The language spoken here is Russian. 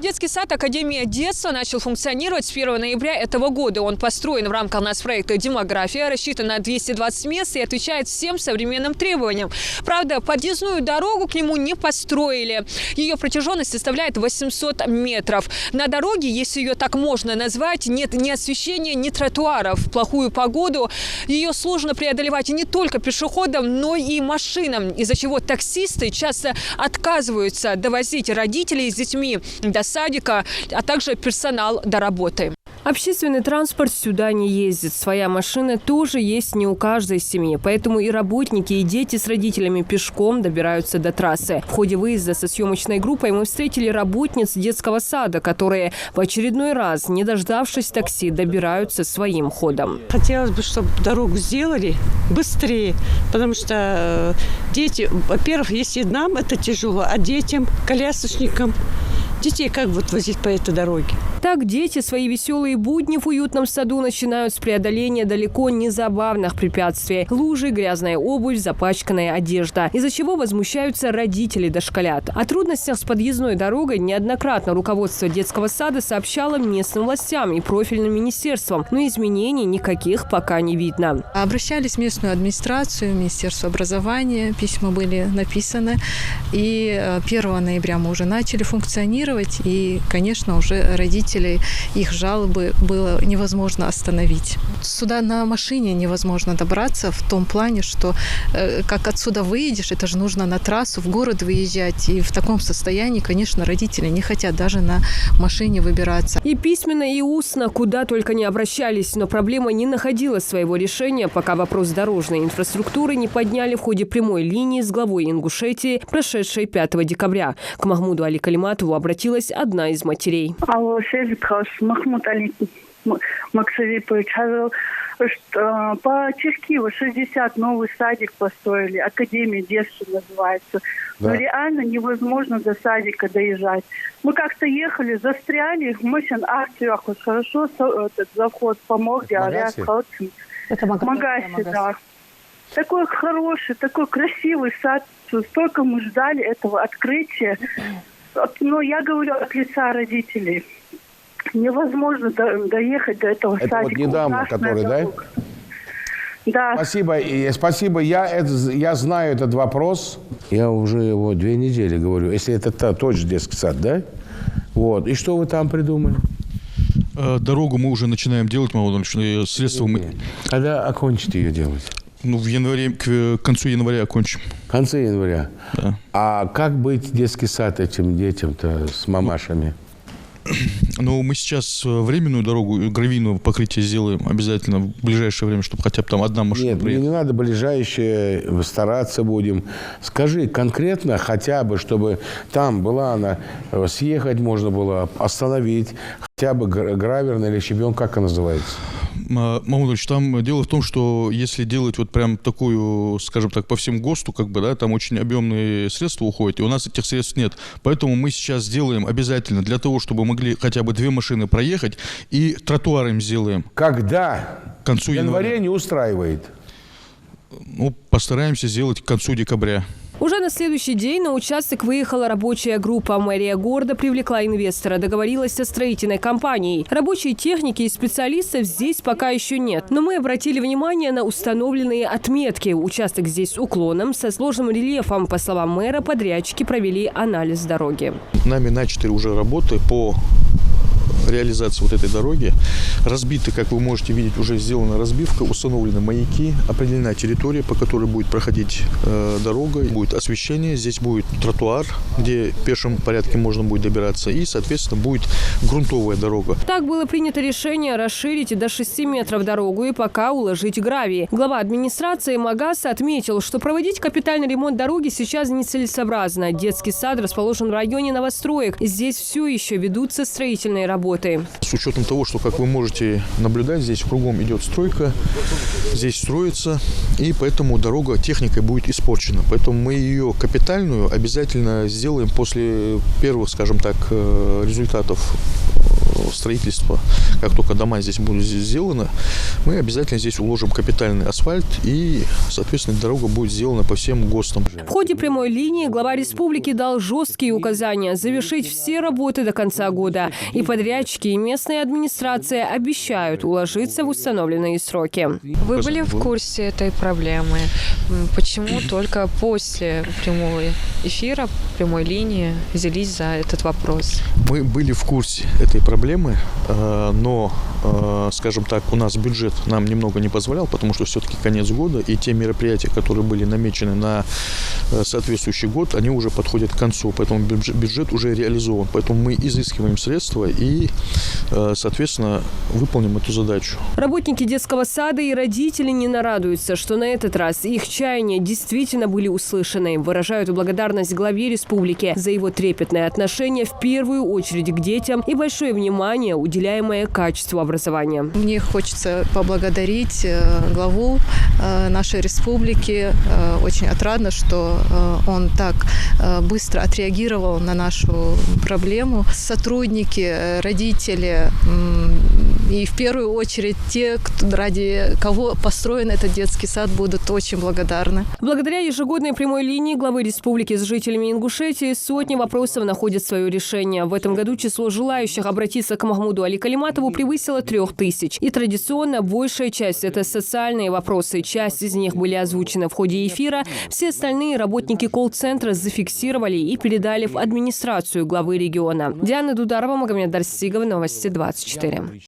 Детский сад «Академия детства» начал функционировать с 1 ноября этого года. Он построен в рамках нацпроекта «Демография», рассчитан на 220 мест и отвечает всем современным требованиям. Правда, подъездную дорогу к нему не построили. Ее протяженность составляет 800 метров. На дороге, если ее так можно назвать, нет ни освещения, ни тротуаров. В плохую погоду ее сложно преодолевать не только пешеходам, но и машинам, из-за чего таксисты часто отказываются довозить родителей с детьми до садика, а также персонал до работы. Общественный транспорт сюда не ездит. Своя машина тоже есть не у каждой семьи. Поэтому и работники, и дети с родителями пешком добираются до трассы. В ходе выезда со съемочной группой мы встретили работниц детского сада, которые в очередной раз, не дождавшись такси, добираются своим ходом. Хотелось бы, чтобы дорогу сделали быстрее, потому что дети, во-первых, если нам это тяжело, а детям, колясочникам, детей как будут возить по этой дороге? Так дети свои веселые будни в уютном саду начинают с преодоления далеко не забавных препятствий. Лужи, грязная обувь, запачканная одежда. Из-за чего возмущаются родители дошколят. О трудностях с подъездной дорогой неоднократно руководство детского сада сообщало местным властям и профильным министерствам. Но изменений никаких пока не видно. Обращались в местную администрацию, Министерство образования. Письма были написаны. И 1 ноября мы уже начали функционировать. И, конечно, уже родителей, их жалобы было невозможно остановить. Сюда на машине невозможно добраться в том плане, что как отсюда выедешь, это же нужно на трассу, в город выезжать. И в таком состоянии, конечно, родители не хотят даже на машине выбираться. И письменно, и устно, куда только не обращались, но проблема не находила своего решения, пока вопрос дорожной инфраструктуры не подняли в ходе прямой линии с главой Ингушетии, прошедшей 5 декабря. К Махмуду Али Калиматову обратилась одна из матерей. Махмуд Али Максавипович, по Чешкиеву 60 новый садик построили, Академия детства называется. Да. Но реально невозможно до садика доезжать. Мы как-то ехали, застряли, мы сейчас хорошо этот заход помог, говорят, это Магасе, да. Такой хороший, такой красивый сад, столько мы ждали этого открытия. Но я говорю от лица родителей. Невозможно доехать до этого садика. Это вот недавно, который, да? Да. Спасибо. Спасибо. Я знаю этот вопрос. Я уже его 2 недели говорю. Если это тот же детский сад, да? Вот. И что вы там придумали? Дорогу мы уже начинаем делать, средства мы... Когда окончите ее делать? В январе, к концу января окончим. В конце января? Да. А как быть детский сад этим детям-то с мамашами? Мы сейчас временную дорогу, гравийное покрытие сделаем обязательно в ближайшее время, чтобы хотя бы там одна машина приехала. Нет, мне не надо ближайшее, стараться будем. Скажи конкретно хотя бы, чтобы там была она, съехать можно было, остановить, хотя бы граверная или щебенка, как она называется? Мамудович, там дело в том, что если делать вот прям такую, скажем так, по всем ГОСТу, там очень объемные средства уходят, и у нас этих средств нет. Поэтому мы сейчас сделаем обязательно для того, чтобы могли хотя бы 2 машины проехать, и тротуар им сделаем. Когда? К концу января. Не устраивает? Постараемся сделать к концу декабря. Уже на следующий день на участок выехала рабочая группа. Мэрия города привлекла инвестора, договорилась со строительной компанией. Рабочей техники и специалистов здесь пока еще нет. Но мы обратили внимание на установленные отметки. Участок здесь с уклоном, со сложным рельефом. По словам мэра, подрядчики провели анализ дороги. Нами начаты уже работы по реализации вот этой дороги. Разбиты, как вы можете видеть, уже сделана разбивка, установлены маяки, определена территория, по которой будет проходить дорога, будет освещение, здесь будет тротуар, где в пешем порядке можно будет добираться, и, соответственно, будет грунтовая дорога. Так было принято решение расширить до 6 метров дорогу и пока уложить гравий. Глава администрации Магаса отметил, что проводить капитальный ремонт дороги сейчас нецелесообразно. Детский сад расположен в районе новостроек. Здесь все еще ведутся строительные работы. С учетом того, что, как вы можете наблюдать, здесь кругом идет стройка, здесь строится, и поэтому дорога техникой будет испорчена. Поэтому мы ее капитальную обязательно сделаем после первых, скажем так, результатов строительства, как только дома здесь будут сделаны, мы обязательно здесь уложим капитальный асфальт и, соответственно, дорога будет сделана по всем ГОСТам. В ходе прямой линии глава республики дал жесткие указания завершить все работы до конца года. И подрядчики, и местная администрация обещают уложиться в установленные сроки. Вы были в курсе этой проблемы? Почему только после прямого эфира, прямой линии взялись за этот вопрос? Мы были в курсе этой проблемы, но, скажем так, у нас бюджет нам немного не позволял, потому что все-таки конец года, и те мероприятия, которые были намечены на соответствующий год, они уже подходят к концу, поэтому бюджет уже реализован. Поэтому мы изыскиваем средства и, соответственно, выполним эту задачу. Работники детского сада и родители не нарадуются, что на этот раз их чаяния действительно были услышаны. Выражают благодарность главе республики за его трепетное отношение в первую очередь к детям и большое внимание, уделяемое качеству образования. Мне хочется поблагодарить главу нашей республики. Очень отрадно, что он так быстро отреагировал на нашу проблему. Сотрудники, родители и в первую очередь те, ради кого построен этот детский сад, будут очень благодарны. Благодаря ежегодной прямой линии главы республики с жителями Ингушетии сотни вопросов находят свое решение. В этом году число желающих обратиться к Махмуду Али Калиматову превысило 3000. И традиционно большая часть – это социальные вопросы. Часть из них были озвучены в ходе эфира. Все остальные работники колл-центра зафиксировали и передали в администрацию главы региона. Диана Дударова, Магомед Дарстигов, Новости 24.